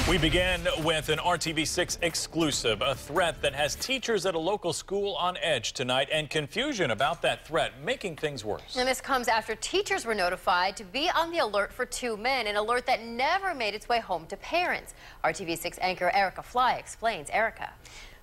We begin with an RTV6 exclusive, a threat that has teachers at a local school on edge tonight, and confusion about that threat making things worse. And this comes after teachers were notified to be on the alert for two men, an alert that never made its way home to parents. RTV6 anchor Erica Fly explains. Erica.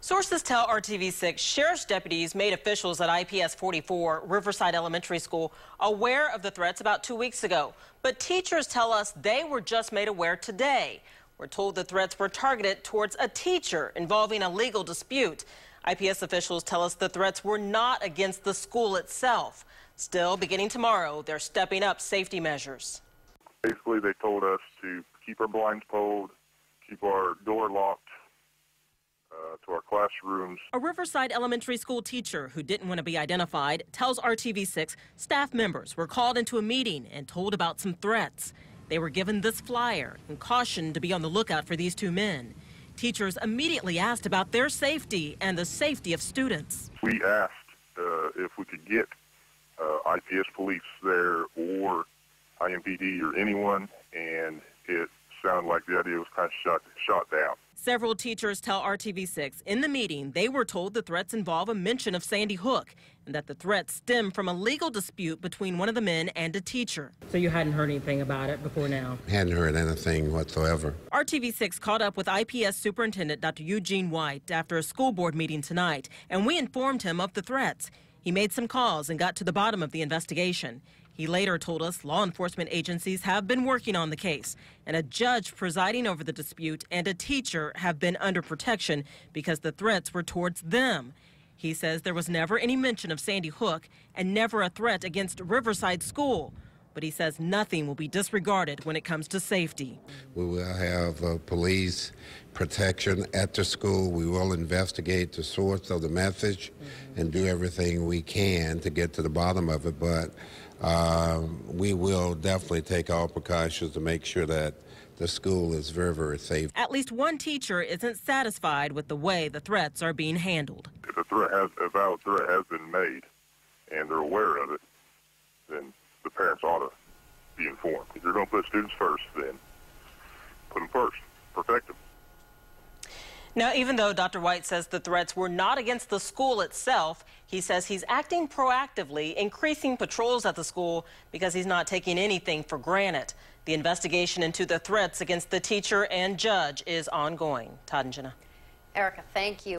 Sources tell RTV6 sheriff's deputies made officials at IPS 44 Riverside Elementary School aware of the threats about 2 weeks ago. But teachers tell us they were just made aware today. We're told the threats were targeted towards a teacher involving a legal dispute. IPS officials tell us the threats were not against the school itself. Still, beginning tomorrow, they're stepping up safety measures. Basically, they told us to keep our blinds pulled, keep our door locked to our classrooms. A Riverside Elementary School teacher who didn't want to be identified tells RTV6 staff members were called into a meeting and told about some threats. They were given this flyer and cautioned to be on the lookout for these two men. Teachers immediately asked about their safety and the safety of students. We asked if we could get IPS police there or IMPD or anyone, and it sounded like the idea was kind of shot down. Several teachers tell RTV6 in the meeting they were told the threats involve a mention of Sandy Hook and that the threats stem from a legal dispute between one of the men and a teacher. So you hadn't heard anything about it before now? Hadn't heard anything whatsoever. RTV6 caught up with IPS Superintendent Dr. Eugene White after a school board meeting tonight, and we informed him of the threats. He made some calls and got to the bottom of the investigation. He later told us law enforcement agencies have been working on the case, and a judge presiding over the dispute and a teacher have been under protection because the threats were towards them. He says there was never any mention of Sandy Hook and never a threat against Riverside School. But he says nothing will be disregarded when it comes to safety. We will have police protection at the school. We will investigate the source of the message and do everything we can to get to the bottom of it. But we will definitely take all precautions to make sure that the school is very, very safe. At least one teacher isn't satisfied with the way the threats are being handled. If a valid threat has been made and they're aware of it, then the parents ought to be informed. If you're going to put students first, then put them first. Protect them. Now, even though Dr. White says the threats were not against the school itself, he says he's acting proactively, increasing patrols at the school because he's not taking anything for granted. The investigation into the threats against the teacher and judge is ongoing. Todd and Jenna. Erica, thank you.